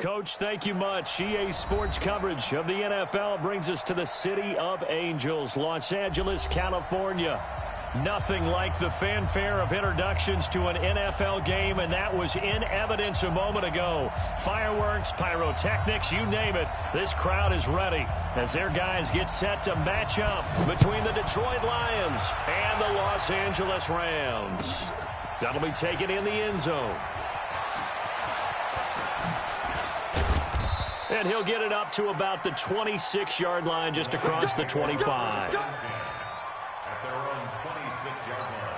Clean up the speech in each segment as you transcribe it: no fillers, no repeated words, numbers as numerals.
Coach, thank you much. EA Sports coverage of the NFL brings us to the City of Angels, Los Angeles, California. Nothing like the fanfare of introductions to an NFL game, and that was in evidence a moment ago. Fireworks, pyrotechnics, you name it. This crowd is ready as their guys get set to match up between the Detroit Lions and the Los Angeles Rams. That'll be taken in the end zone. And he'll get it up to about the 26-yard line, just across the 25. At their own 26-yard line.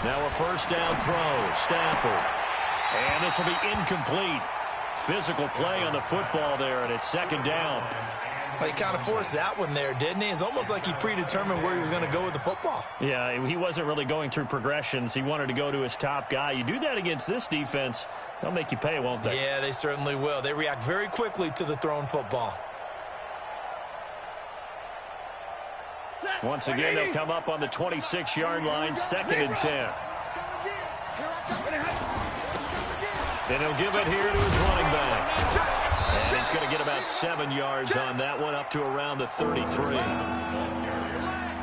Now a first down throw, Stafford. And this will be incomplete. Physical play on the football there, and it's second down. Well, he kind of forced that one there, didn't he? It's almost like he predetermined where he was going to go with the football. Yeah, he wasn't really going through progressions. He wanted to go to his top guy. You do that against this defense, they'll make you pay, won't they? Yeah, they certainly will. They react very quickly to the thrown football. Once again, they'll come up on the 26-yard line, 2nd and 10. Then he'll give it here to his running back. And he's going to get about 7 yards on that one, up to around the 33.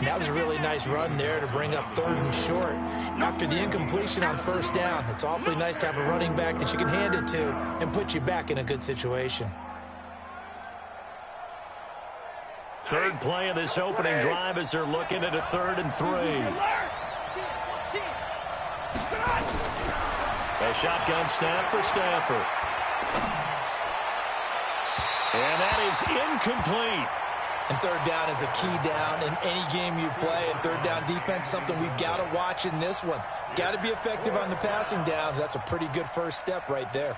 That was a really nice run there to bring up 3rd and short. After the incompletion on first down, it's awfully nice to have a running back that you can hand it to and put you back in a good situation. Third play of this opening drive as they're looking at a 3rd and 3. A shotgun snap for Stafford. And that is incomplete. And 3rd down is a key down in any game you play. And 3rd down defense, something we've got to watch in this one. Got to be effective on the passing downs. That's a pretty good first step right there.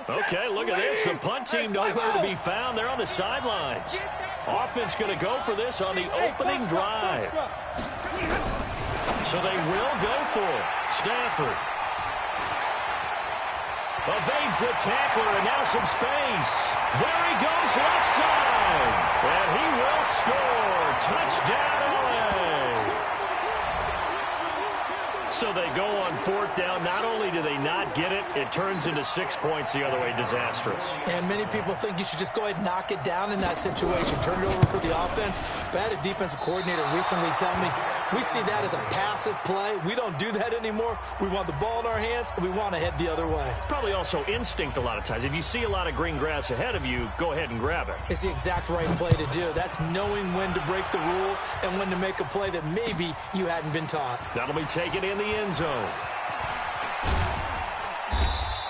Okay, look at this. The punt team nowhere to be found. They're on the sidelines. Offense going to go for this on the opening drive. So they will go for it. Stafford evades the tackler, and now some space. There he goes, left side. And he will score. Touchdown, LA. So they go on 4th down. Not only do they not get it, it turns into 6 points the other way. Disastrous. And many people think you should just go ahead and knock it down in that situation. Turn it over for the offense. But I had a defensive coordinator recently tell me, we see that as a passive play. We don't do that anymore. We want the ball in our hands, and we want to head the other way. It's probably also instinct a lot of times. If you see a lot of green grass ahead of you, go ahead and grab it. It's the exact right play to do. That's knowing when to break the rules and when to make a play that maybe you hadn't been taught. That'll be taken in the end zone.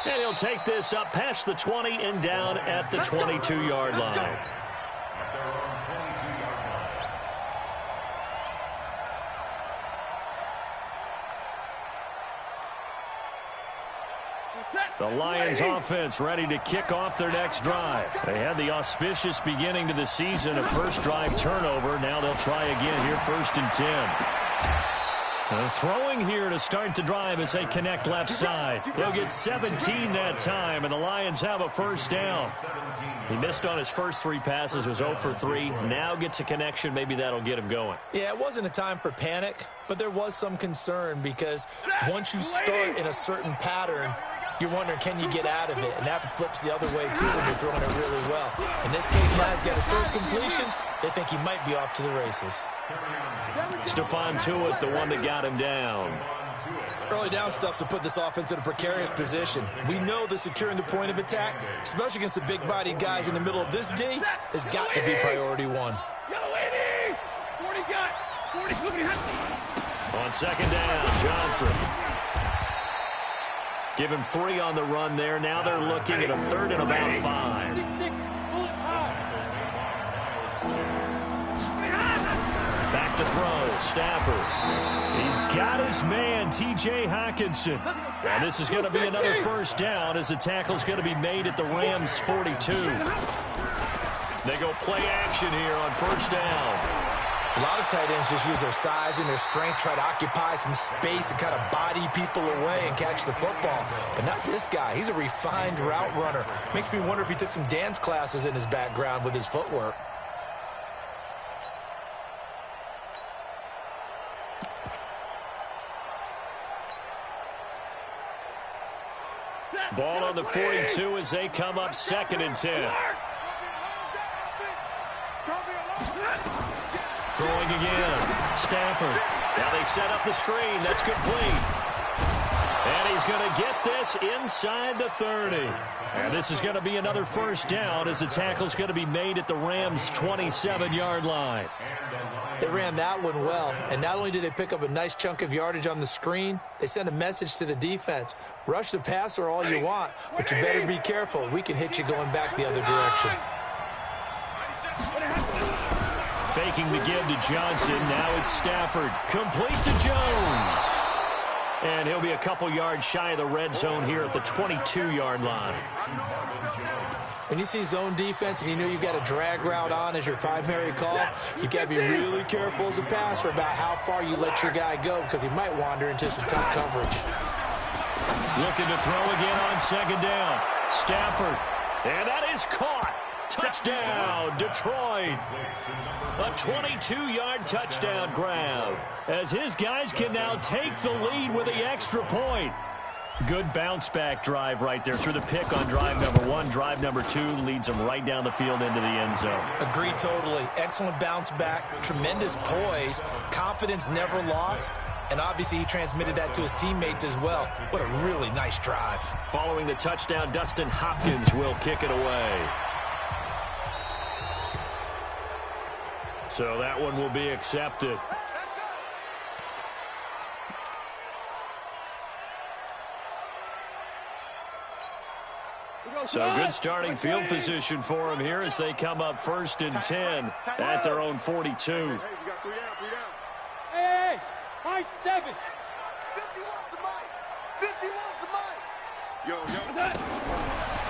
And he'll take this up past the 20 and down at the 22-yard line. The Lions offense ready to kick off their next drive. They had the auspicious beginning to the season, a first drive turnover. Now they'll try again here, 1st and 10. Throwing here to start the drive as they connect left side. They'll get 17 that time, and the Lions have a first down. He missed on his first 3 passes, was 0 for 3. Now gets a connection. Maybe that'll get him going. Yeah, it wasn't a time for panic, but there was some concern because once you start in a certain pattern, you're wondering, can you get out of it? And that flips the other way, too, when you're throwing it really well. In this case, now he's got his first completion. They think he might be off to the races. Stephon Tuitt, the one that got him down. Early down stuff to put this offense in a precarious position. We know that securing the point of attack, especially against the big-bodied guys in the middle of this D, has got to be priority 1. On 2nd down, Johnson. Give him 3 on the run there. Now they're looking at a 3rd and about 5. Back to throw. Stafford. He's got his man, T.J. Hockenson. And this is going to be another first down as the tackle's going to be made at the Rams' 42. They go play action here on first down. A lot of tight ends just use their size and their strength, try to occupy some space and kind of body people away and catch the football. But not this guy. He's a refined route runner. Makes me wonder if he took some dance classes in his background with his footwork. Ball on the 42 as they come up 2nd and 10. Throwing again. Stafford. Now they set up the screen. That's complete. And he's going to get this inside the 30. And this is going to be another first down as the tackle's going to be made at the Rams' 27-yard line. They ran that one well, and not only did they pick up a nice chunk of yardage on the screen, they sent a message to the defense. Rush the passer all you want, but you better be careful. We can hit you going back the other direction. Faking the give to Johnson. Now it's Stafford. Complete to Jones. And he'll be a couple yards shy of the red zone here at the 22-yard line. When you see zone defense and you know you've got a drag route on as your primary call, you've got to be really careful as a passer about how far you let your guy go because he might wander into some tough coverage. Looking to throw again on 2nd down. Stafford. And that is caught. Touchdown, Detroit. A 22-yard touchdown grab as his guys can now take the lead with the extra point. Good bounce-back drive right there through the pick on drive number 1. Drive number 2 leads them right down the field into the end zone. Agree totally. Excellent bounce back, tremendous poise, confidence never lost, and obviously he transmitted that to his teammates as well. What a really nice drive. Following the touchdown, Dustin Hopkins will kick it away. So that one will be accepted. So good starting field position for them here as they come up 1st and 10 at their own 42. Hey, high 7. 50 wants the mic. Yo.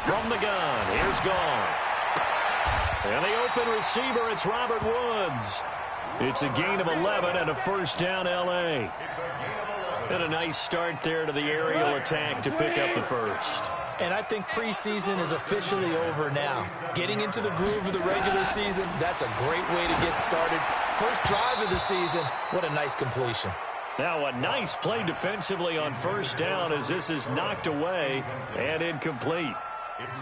From the gun, here's Goff. And the open receiver, it's Robert Woods. It's a gain of 11 and a first down, L.A. And a nice start there to the aerial attack to pick up the first. And I think preseason is officially over now. Getting into the groove of the regular season, that's a great way to get started. First drive of the season, what a nice completion. Now a nice play defensively on first down as this is knocked away and incomplete.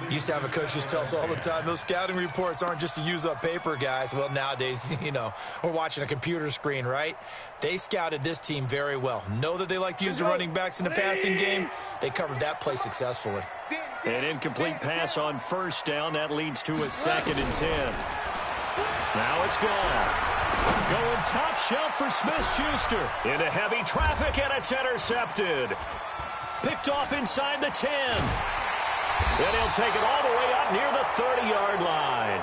Used to have a coach just tell us all the time, those scouting reports aren't just to use up paper, guys. Well, nowadays, we're watching a computer screen, right? They scouted this team very well. Know that they like to use the running backs in the passing game. They covered that play successfully. An incomplete pass on first down. That leads to a 2nd and 10. Now it's gone. Going top shelf for Smith-Schuster. Into heavy traffic, and it's intercepted. Picked off inside the 10. Then he'll take it all the way up near the 30-yard line.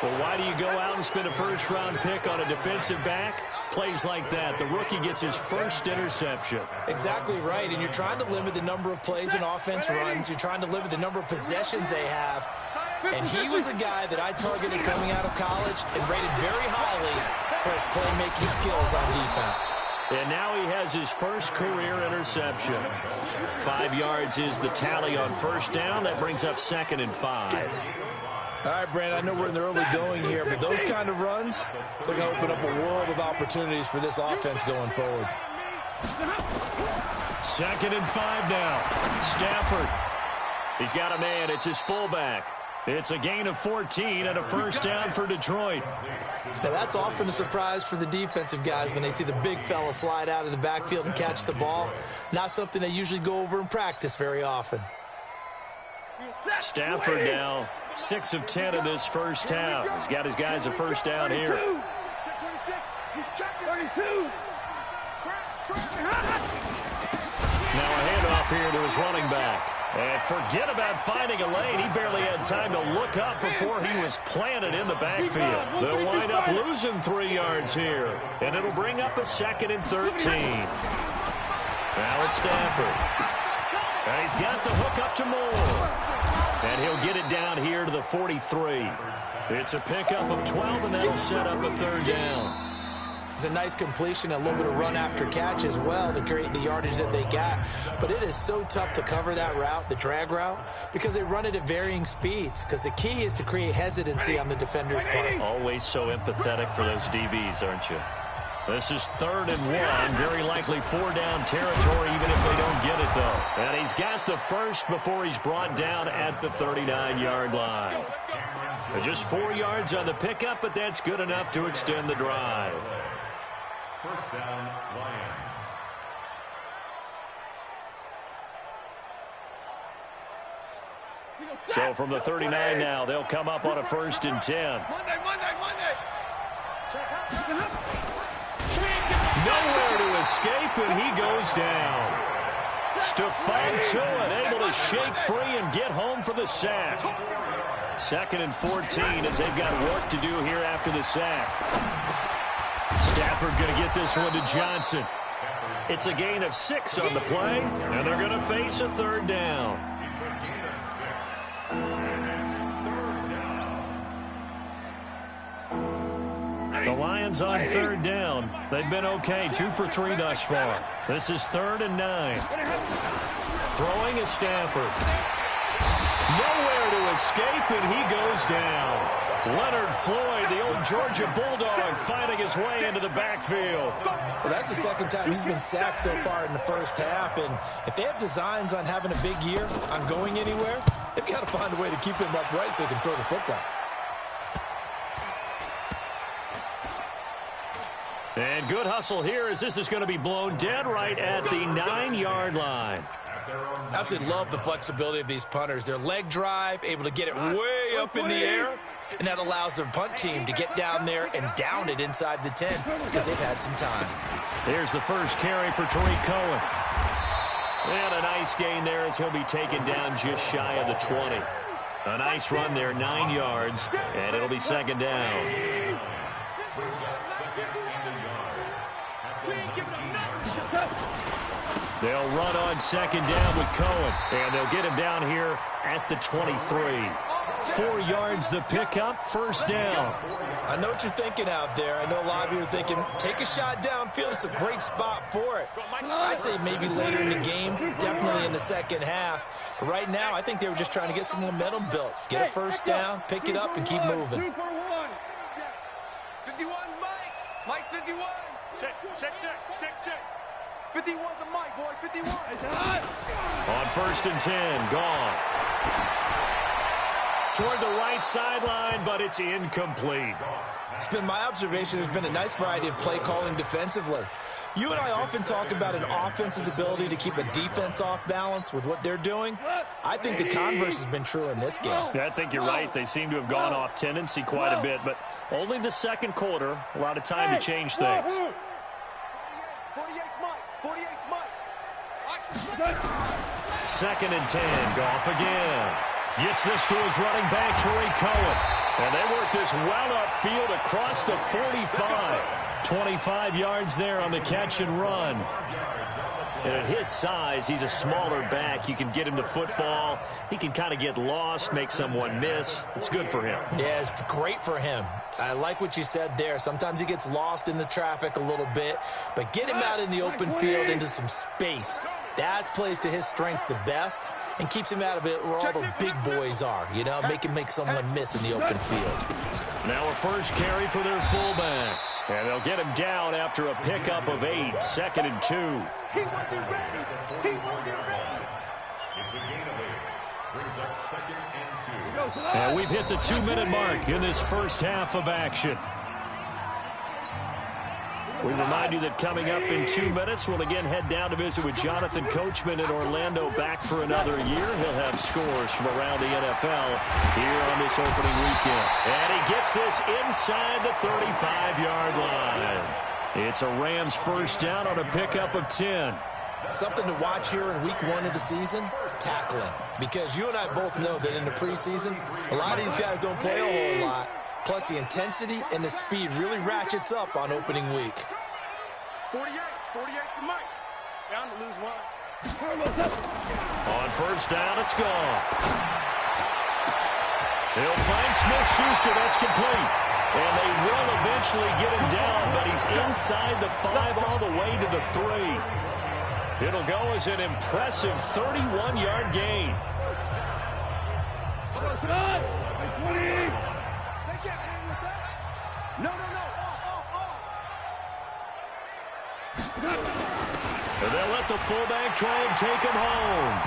Well, why do you go out and spend a first-round pick on a defensive back? Plays like that, the rookie gets his first interception. Exactly right, and you're trying to limit the number of plays an offense runs. You're trying to limit the number of possessions they have. And he was a guy that I targeted coming out of college and rated very highly for his playmaking skills on defense. And now he has his first career interception. 5 yards is the tally on first down. That brings up 2nd and 5. All right, Brandon, I know we're in the early going here, but those kind of runs, they're going to open up a world of opportunities for this offense going forward. 2nd and 5 now. Stafford. He's got a man. It's his fullback. It's a gain of 14 and a first down for Detroit. Now, that's often a surprise for the defensive guys when they see the big fella slide out of the backfield and catch the ball. Not something they usually go over in practice very often. Stafford now 6 of 10 in this first half. He's got his guys a first down here. 32. Now a handoff here to his running back. And forget about finding a lane. He barely had time to look up before he was planted in the backfield. They'll wind up losing 3 yards here. And it'll bring up a 2nd and 13. Now it's Stafford. And he's got the hook up to Moore. And he'll get it down here to the 43. It's a pickup of 12, and that'll set up a 3rd down. It's a nice completion, a little bit of run after catch as well to create the yardage that they got. But it is so tough to cover that route, the drag route, because they run it at varying speeds. Because the key is to create hesitancy on the defender's part. Always so empathetic for those DBs, aren't you? This is 3rd and 1. Very likely 4-down territory, even if they don't get it, though. And he's got the first before he's brought down at the 39-yard line. Just 4 yards on the pickup, but that's good enough to extend the drive. 1st down, Lions. So from the 39 now, they'll come up on a 1st and 10. Monday. Nowhere to escape, and he goes down. Stephon Tuitt able to shake free and get home for the sack. 2nd and 14 as they've got work to do here after the sack. Stafford going to get this one to Johnson. It's a gain of 6 on the play, and they're going to face a 3rd down. The Lions on 3rd down. They've been okay, 2 for 3 thus far. This is 3rd and 9. Throwing is Stafford. Nowhere to escape, and he goes down. Leonard Floyd, the old Georgia Bulldog, finding his way into the backfield. Well, that's the 2nd time he's been sacked so far in the 1st half. And if they have designs on having a big year, on going anywhere, they've got to find a way to keep him upright so they can throw the football. And good hustle here as this is going to be blown dead right at the 9-yard line. Absolutely love the flexibility of these punters. Their leg drive, able to get it way up in the air, and that allows their punt team to get down there and down it inside the 10 because they've had some time. Here's the first carry for Tariq Cohen. And a nice gain there as he'll be taken down just shy of the 20. A nice run there, 9 yards, and it'll be 2nd down. They'll run on 2nd down with Cohen, and they'll get him down here at the 23. 4 yards the pickup, 1st down. I know what you're thinking out there. I know a lot of you are thinking, take a shot downfield. It's a great spot for it. I'd say maybe later in the game, definitely in the 2nd half. But right now, I think they were just trying to get some momentum built. Get a 1st down, pick it up, and keep moving. 51, Mike 51. Check. 51's a Mike, boy, 51. On 1st and 10, Goff. Toward the right sideline, but it's incomplete. It's been my observation there's been a nice variety of play calling defensively. You and I often talk about an offense's ability to keep a defense off balance with what they're doing. I think the converse has been true in this game. Yeah, I think you're right. They seem to have gone off tendency quite a bit, but only the 2nd quarter, a lot of time to change things. 48 Mike. 2nd and 10, Goff again. Gets this to his running back, Tariq Cohen. And they work this well upfield across the 45. 25 yards there on the catch and run. And at his size, he's a smaller back. You can get him to football. He can kind of get lost, make someone miss. It's good for him. Yeah, it's great for him. I like what you said there. Sometimes he gets lost in the traffic a little bit, but get him out in the open field into some space. That plays to his strengths the best and keeps him out of it where all the big boys are, you know, make someone miss in the open field. Now a first carry for their fullback. And they'll get him down after a pickup of 8, 2nd and 2. He wasn't ready. It's a gain of 8. Brings up 2nd and 2. And we've hit the 2-minute mark in this first half of action. We remind you that coming up in 2 minutes, we'll again head down to visit with Jonathan Coachman in Orlando, back for another year. He'll have scores from around the NFL here on this opening weekend. And he gets this inside the 35-yard line. It's a Rams first down on a pickup of 10. Something to watch here in week 1 of the season. tackling. Because you and I both know that in the preseason, a lot of these guys don't play a whole lot. Plus, the intensity and the speed really ratchets up on opening week. 48 to Mike. Down to lose one. On first down, it's gone. He'll find Smith-Schuster. That's complete. And they will eventually get him down, but he's inside the 5 all the way to the 3. It'll go as an impressive 31-yard gain. And they'll let the fullback try and take him home.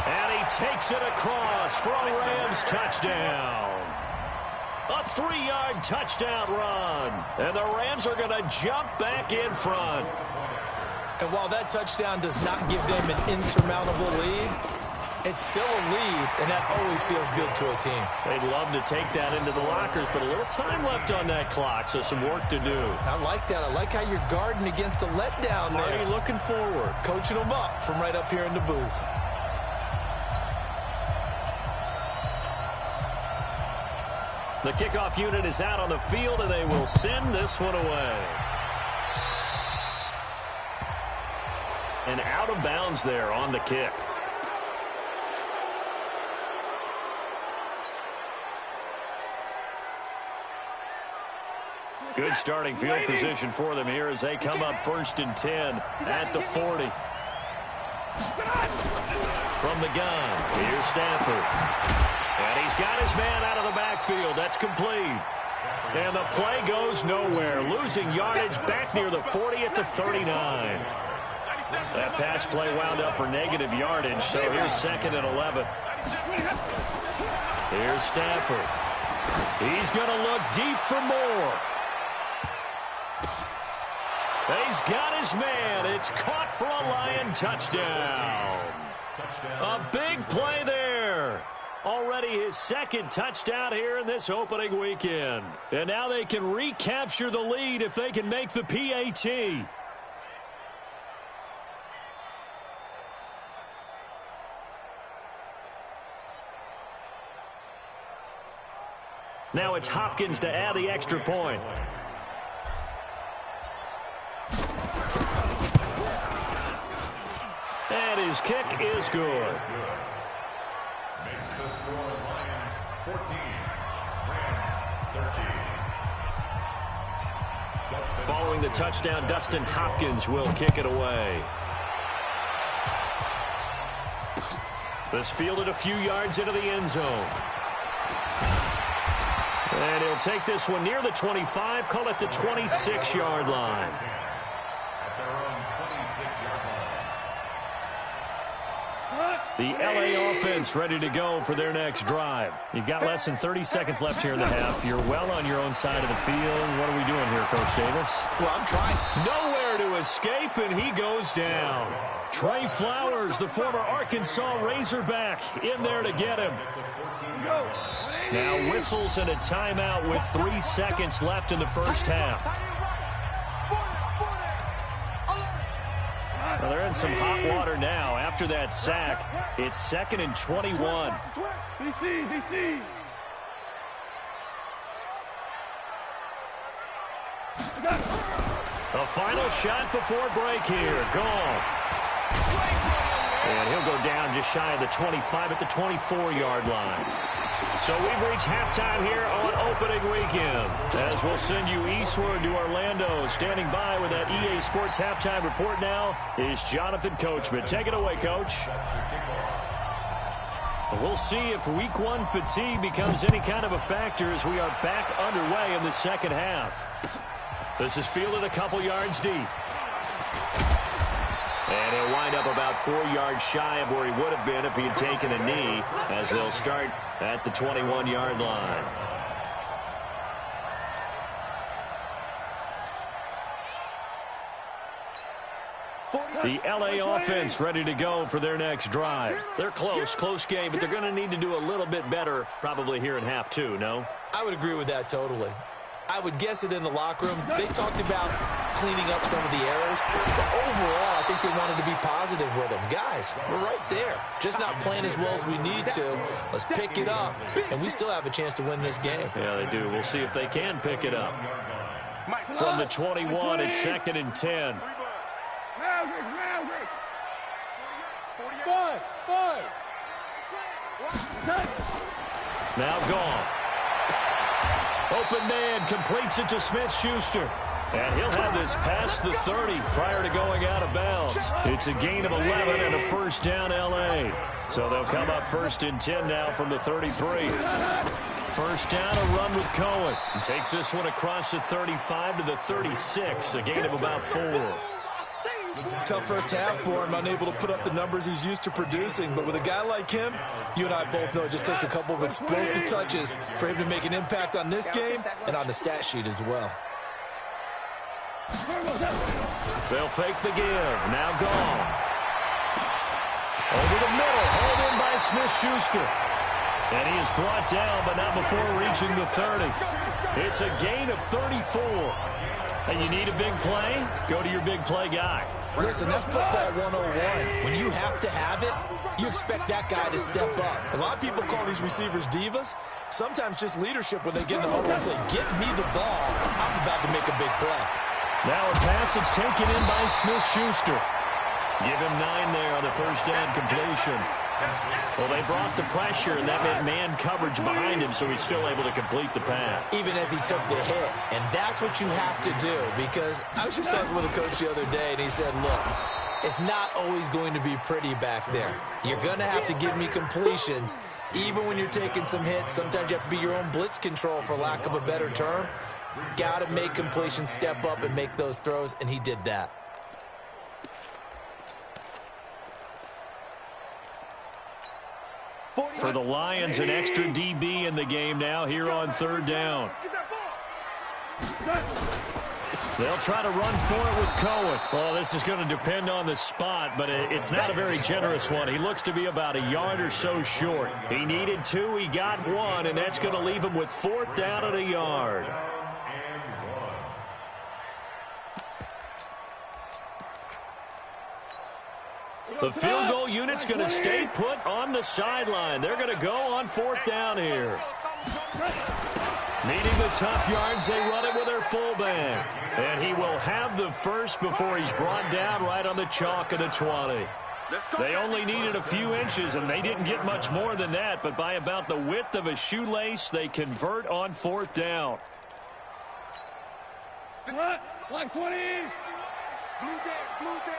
And he takes it across for a Rams touchdown. A 3-yard touchdown run. And the Rams are going to jump back in front. And while that touchdown does not give them an insurmountable lead, it's still a lead, and that always feels good to a team. They'd love to take that into the lockers, but a little time left on that clock, so some work to do. I like that. I like how you're guarding against a letdown there. Already looking forward. Coaching them up from right up here in the booth. The kickoff unit is out on the field, and they will send this one away. And out of bounds there on the kick. Good starting field position for them here as they come up 1st and 10 at the 40. From the gun, here's Stafford. And he's got his man out of the backfield. That's complete. And the play goes nowhere. Losing yardage back near the 40 at the 39. That pass play wound up for negative yardage, so here's 2nd and 11. Here's Stafford. He's going to look deep for more. He's got his man. It's caught for a Lion touchdown. A big play there. Already his 2nd touchdown here in this opening weekend. And now they can recapture the lead if they can make the PAT. Now it's Hopkins to add the extra point. And his kick is good. Makes the score Lions 14, Rams 13. Following the touchdown, Dustin Hopkins will kick it away. This fielded a few yards into the end zone. And he'll take this one near the 25, call it the 26-yard line. At their own 26-yard line. The LA offense ready to go for their next drive. You've got less than 30 seconds left here in the half. You're well on your own side of the field. What are we doing here, Coach Davis? Well, I'm trying. Nowhere to escape, and he goes down. Trey Flowers, the former Arkansas Razorback, in there to get him. Now whistles and a timeout with 3 seconds left in the first half. Well, they're in some hot water now. After that sack, it's 2nd and 21. The final shot before break here. Goff. And he'll go down just shy of the 25 at the 24-yard line. So we've reached halftime here on opening weekend. As we'll send you eastward to Orlando. Standing by with that EA Sports halftime report now is Jonathan Coachman. Take it away, Coach. We'll see if week 1 fatigue becomes any kind of a factor as we are back underway in the second half. This is fielded a couple yards deep. And he'll wind up about 4 yards shy of where he would have been if he had taken a knee, as they'll start at the 21-yard line. The LA offense ready to go for their next drive. They're close game, but they're going to need to do a little bit better probably here in half 2, no? I would agree with that totally. I would guess it in the locker room. They talked about cleaning up some of the errors. But overall, I think they wanted to be positive with them. Guys, we're right there. Just not playing as well as we need to. Let's pick it up, and we still have a chance to win this game. Yeah, they do. We'll see if they can pick it up. From the 21, it's 2nd and 10. Now gone. Open man completes it to Smith-Schuster. And he'll have this past the 30 prior to going out of bounds. It's a gain of 11 and a first down L.A. So they'll come up 1st and 10 now from the 33. First down, a run with Cohen. And takes this one across the 35 to the 36, a gain of about 4. Tough first half for him, unable to put up the numbers he's used to producing. But with a guy like him, you and I both know it just takes a couple of explosive touches for him to make an impact on this game and on the stat sheet as well. They'll fake the give. Now gone. Over the middle, hauled in by Smith-Schuster. And he is brought down, but not before reaching the 30. It's a gain of 34. And you need a big play? Go to your big play guy. Listen, that's football 101. When you have to have it, you expect that guy to step up. A lot of people call these receivers divas. Sometimes just leadership when they get in the huddle and say, get me the ball. I'm about to make a big play. Now a pass that's taken in by Smith-Schuster. Give him 9 there on the first down completion. Well, they brought the pressure, and that meant man coverage behind him, so he's still able to complete the pass. Even as he took the hit. And that's what you have to do, because I was just talking with a coach the other day, and he said, look, it's not always going to be pretty back there. You're going to have to give me completions, even when you're taking some hits. Sometimes you have to be your own blitz control, for lack of a better term. Got to make completions, step up, and make those throws, and he did that. For the Lions, an extra DB in the game now here on 3rd down. They'll try to run for it with Cohen. Well, this is going to depend on the spot, but it's not a very generous one. He looks to be about a yard or so short. He needed 2, he got 1, and that's going to leave him with 4th down and a yard. The field goal unit's going to stay put on the sideline. They're going to go on 4th down here. Needing the tough yards, they run it with their fullback. And he will have the first before he's brought down right on the chalk of the 20. They only needed a few inches, and they didn't get much more than that. But by about the width of a shoelace, they convert on 4th down. Like 20. Blue there.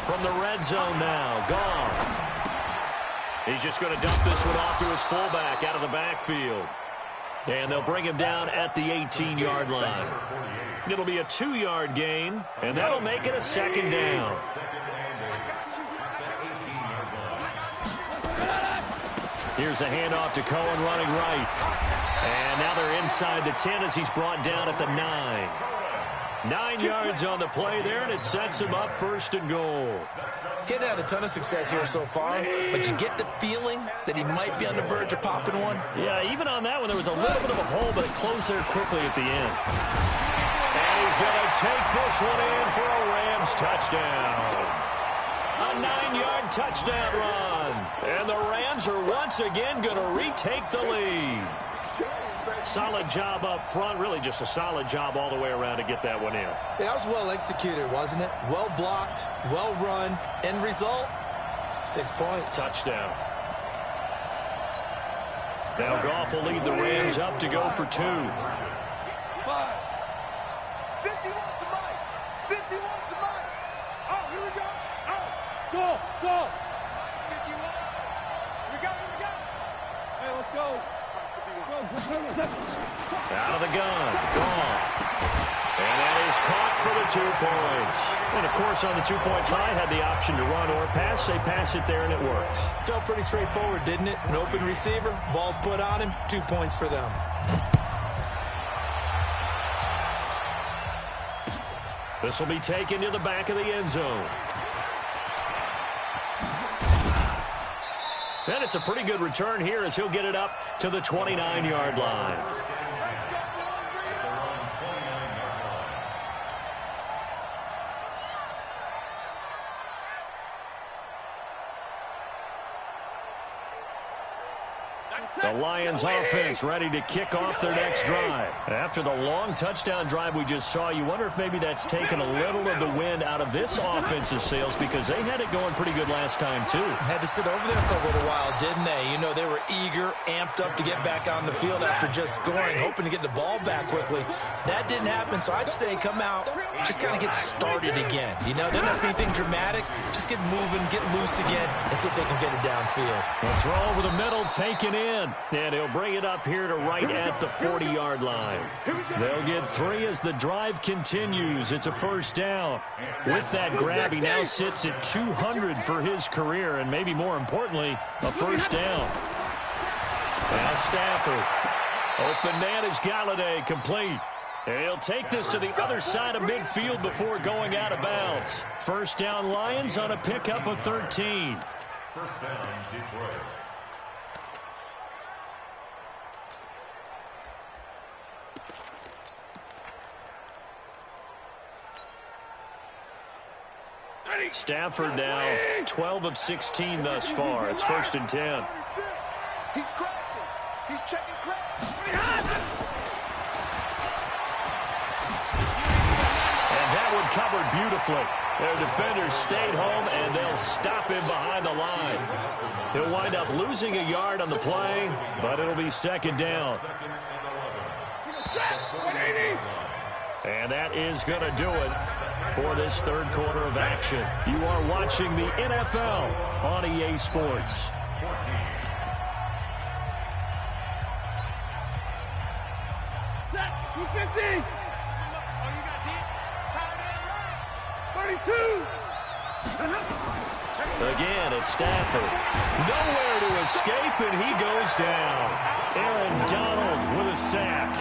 From the red zone now, gone. He's just going to dump this one off to his fullback out of the backfield. And they'll bring him down at the 18-yard line. It'll be a 2-yard gain, and that'll make it a 2nd down. Here's a handoff to Cohen running right. And now they're inside the 10 as he's brought down at the 9. 9 yards on the play there, and it sets him up 1st and goal. Getting had a ton of success here so far, but you get the feeling that he might be on the verge of popping one. Yeah, even on that one, there was a little bit of a hole, but it closed there quickly at the end. And he's going to take this one in for a Rams touchdown. A 9-yard touchdown run. And the Rams are once again going to retake the lead. Solid job up front, really just a solid job all the way around to get that one in. Yeah, that was well executed, wasn't it? Well blocked, well run. End result, 6 points. Touchdown. Now Goff will lead the Rams up to go for 2. 51 to Mike. 51 to Mike. Oh, here we go. Oh, go. 51. We got it. Hey, let's go. Out of the gun, Goff. And that is caught for the 2 points. And, of course, on the 2-point try, had the option to run or pass. They pass it there, and it works. Felt pretty straightforward, didn't it? An open receiver, ball's put on him, 2 points for them. This will be taken to the back of the end zone. And it's a pretty good return here as he'll get it up to the 29-yard line. The Lions offense ready to kick off their next drive. After the long touchdown drive we just saw, you wonder if maybe that's taken a little of the wind out of this offensive sails because they had it going pretty good last time too. Had to sit over there for a little while, didn't they? You know, they were eager, amped up to get back on the field after just scoring, hoping to get the ball back quickly. That didn't happen, so I'd say come out, just kind of get started again. You know, doesn't have to be anything dramatic. Just get moving, get loose again, and see if they can get it downfield. The throw over the middle, taken in. And he'll bring it up here to right at the 40-yard line. They'll get 3 as the drive continues. It's a first down. With that grab, he now sits at 200 for his career, and maybe more importantly, a first down. Now Stafford. Open man is Galladay, complete. And he'll take this to the other side of midfield before going out of bounds. First down Lions on a pickup of 13. First down, Detroit. Stafford now 12 of 16 thus far. It's first and 10. He's crossing. He's checking cross. And that one covered beautifully. Their defenders stayed home, and they'll stop him behind the line. He'll wind up losing a yard on the play, but it'll be second down. And that is going to do it for this third quarter of action. You are watching the NFL on EA Sports. Set. 250. Oh, you got deep. Tight end right. 32. Again, it's Stafford. Nowhere to escape, and he goes down. Aaron Donald with a sack.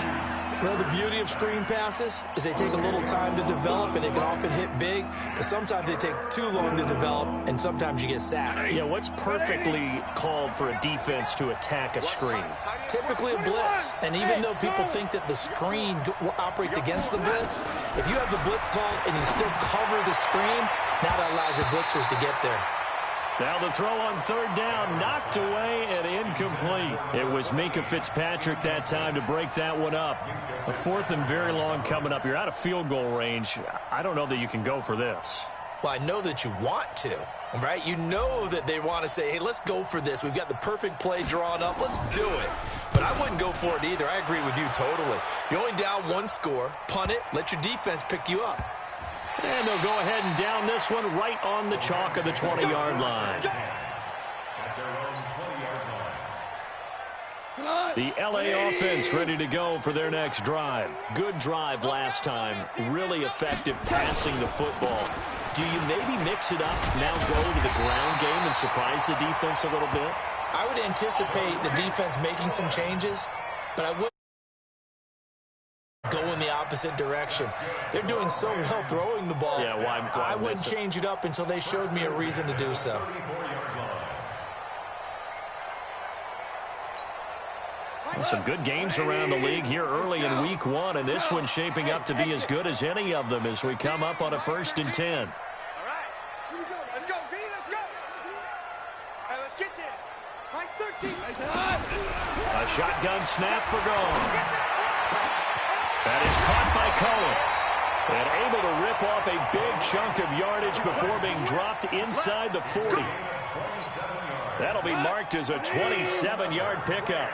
Well, the beauty of screen passes is they take a little time to develop, and they can often hit big, but sometimes they take too long to develop, and sometimes you get sacked. Yeah, what's perfectly called for a defense to attack a screen? Typically a blitz, and even though people think that the screen operates against the blitz, if you have the blitz called and you still cover the screen, now that allows your blitzers to get there. Now the throw on third down, knocked away and incomplete. It was Minkah Fitzpatrick that time to break that one up. A fourth and very long coming up. You're out of field goal range. I don't know that you can go for this. Well, I know that you want to, right? You know that they want to say, hey, let's go for this. We've got the perfect play drawn up. Let's do it. But I wouldn't go for it either. I agree with you totally. You're only down one score. Punt it. Let your defense pick you up. And they'll go ahead and down this one right on the chalk of the 20-yard line. The LA offense ready to go for their next drive. Good drive last time. Really effective passing the football. Do you maybe mix it up, now go to the ground game and surprise the defense a little bit? I would anticipate the defense making some changes, but I wouldn't go in the opposite direction. They're doing so well throwing the ball. Yeah, why I wouldn't change it up until they showed me a reason to do so. Some good games around the league here early in week 1, and this one's shaping up to be as good as any of them as we come up on a first and 10. All right. Here we go. Let's go, V. Let's go. All right, let's get this. Nice 13. A shotgun snap for goal. That is caught by Cohen. And able to rip off a big chunk of yardage before being dropped inside the 40. That'll be marked as a 27-yard pickup.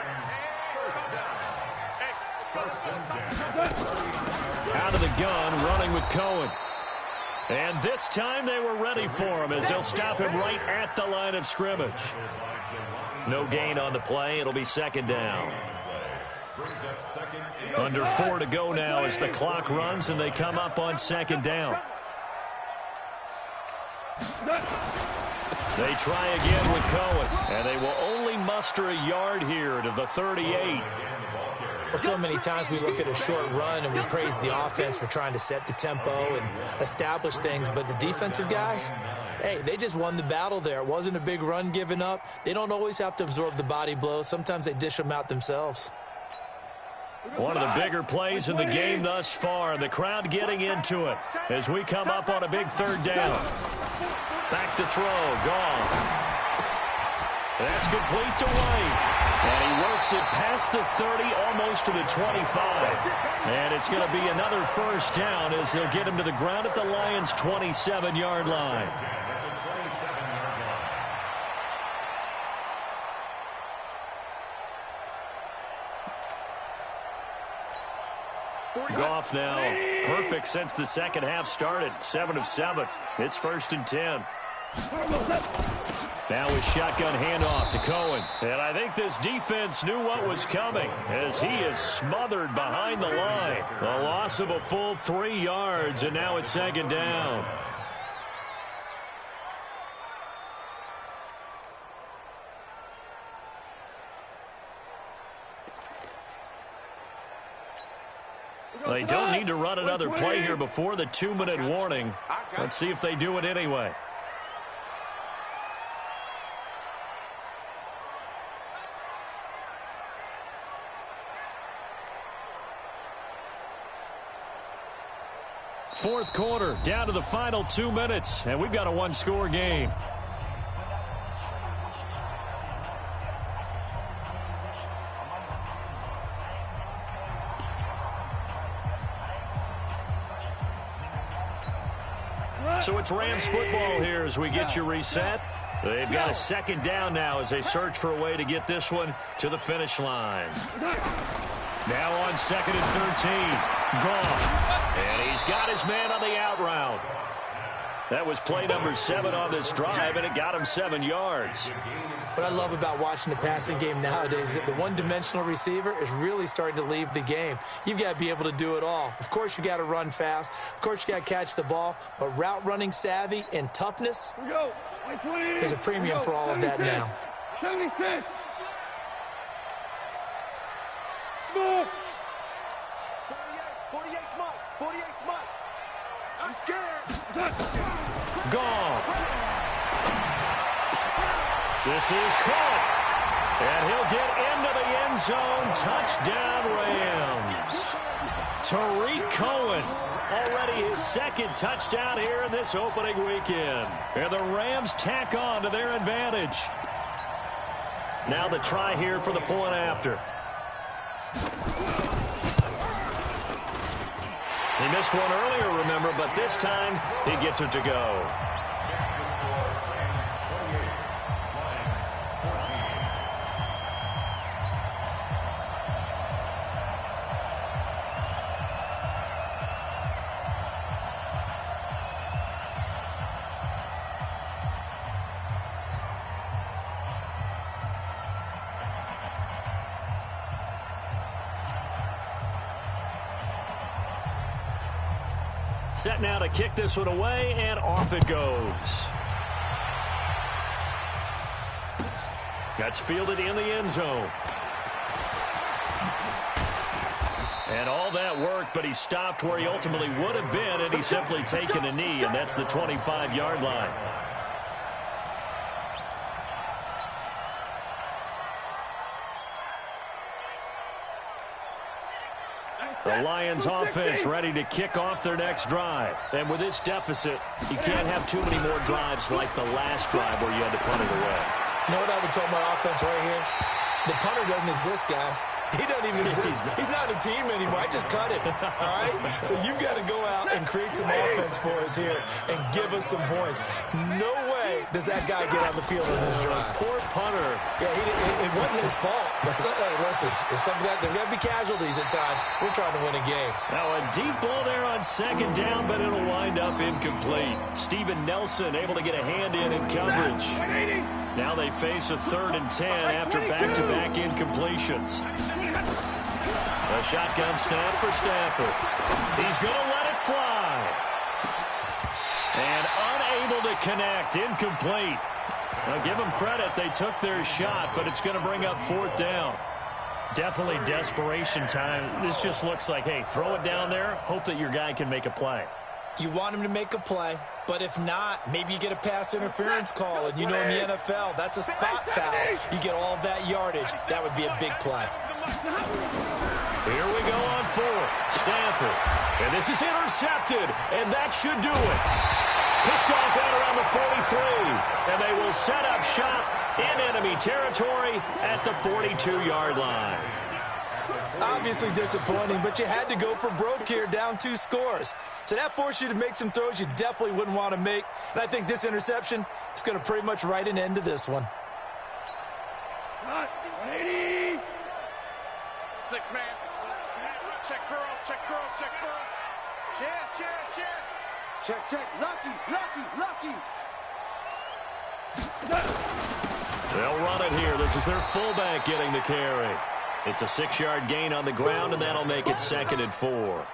Out of the gun, running with Cohen. And this time they were ready for him as they'll stop him right at the line of scrimmage. No gain on the play. It'll be second down. Under 4 to go now as the clock runs and they come up on second down. They try again with Cohen, and they will only muster a yard here to the 38. Well, so many times we look at a short run and we praise the offense for trying to set the tempo and establish things, but the defensive guys, Hey, they just won the battle there. It wasn't a big run given up. They don't always have to absorb the body blows. Sometimes they dish them out themselves. One of the bigger plays in the game thus far. The crowd getting into it as we come up on a big third down. Back to throw. Gone. That's complete to White. And he works it past the 30, almost to the 25. And it's going to be another first down as they'll get him to the ground at the Lions' 27-yard line. Goff now perfect since the second half started. 7 of 7. It's 1st and 10. Now his shotgun handoff to Cohen. And I think this defense knew what was coming as he is smothered behind the line. A loss of a full 3 yards, and now it's 2nd down. They don't need to run another play here before the 2-minute warning. Let's see if they do it anyway. Fourth quarter, down to the final 2 minutes, and we've got a one-score game. So it's Rams football here as we get you reset. They've got a 2nd down now as they search for a way to get this one to the finish line. Now on 2nd and 13. Goff. And he's got his man on the out route. That was play number 7 on this drive, and it got him 7 yards. What I love about watching the passing game nowadays is that the one-dimensional receiver is really starting to leave the game. You've got to be able to do it all. Of course, you got to run fast. Of course, you got to catch the ball. But route running savvy and toughness, there's a premium for all of that now. 76. Small. 48 Mike. 48 Mike. I'm scared. Goff. This is caught. And he'll get into the end zone. Touchdown, Rams. Tariq Cohen. Already his 2nd touchdown here in this opening weekend. And the Rams tack on to their advantage. Now the try here for the point after. He missed one earlier, remember, but this time he gets it to go. Set now to kick this one away, and off it goes. That's fielded in the end zone. And all that work, but he stopped where he ultimately would have been, and he's simply taken a knee, and that's the 25-yard line. The Lions offense ready to kick off their next drive. And with this deficit, you can't have too many more drives like the last drive where you had to punt it away. You know what I would tell my offense right here? The punter doesn't exist, guys. He doesn't even exist. He's not a team anymore. I just cut it, all right? So you've got to go out and create some offense for us here and give us some points. No way does that guy get on the field in this drive. Poor punter. Yeah, it wasn't his fault. But hey, listen, there's something that there's got to be casualties at times. We're trying to win a game. Now a deep ball there on 2nd down, but it'll wind up incomplete. Steven Nelson able to get a hand in coverage. Now they face a 3rd and 10 after back-to-back incompletions. A shotgun snap for Stafford. He's going to let it fly. And unable to connect, incomplete. Now give them credit, they took their shot, but it's going to bring up 4th down. Definitely desperation time. This just looks like, hey, throw it down there, hope that your guy can make a play. You want him to make a play, but if not, maybe you get a pass interference call, and you know in the NFL, that's a spot foul. You get all that yardage. That would be a big play. Here we go on fourth. Stanford. And this is intercepted, and that should do it. Picked off right around the 43, and they will set up shop in enemy territory at the 42-yard line. Obviously disappointing, but you had to go for broke here, down 2 scores. So that forced you to make some throws you definitely wouldn't want to make. And I think this interception is going to pretty much write an end to this one. 180. 6-man. Check curls, check curls, check curls. Check. Check. Lucky. They'll run it here. This is their fullback getting the carry. It's a 6-yard gain on the ground, and that'll make it 2nd and 4.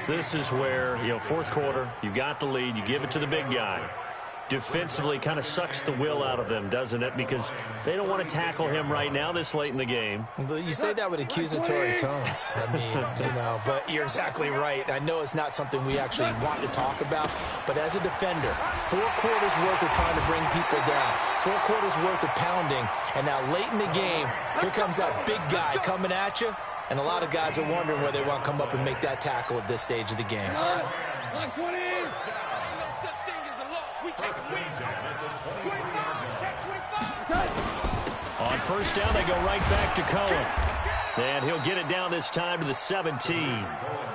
This is where, fourth quarter, you got the lead, you give it to the big guy. Defensively kind of sucks the will out of them, doesn't it? Because they don't want to tackle him right now this late in the game. You say that with accusatory tones. I mean, but you're exactly right. I know it's not something we actually want to talk about, but as a defender, 4 quarters worth of trying to bring people down, 4 quarters worth of pounding, and now late in the game, here comes that big guy coming at you, and a lot of guys are wondering whether they want to come up and make that tackle at this stage of the game. On first down, they go right back to Cohen. And he'll get it down this time to the 17.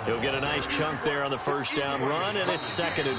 He'll get a nice chunk there on the first down run, and it's 2nd and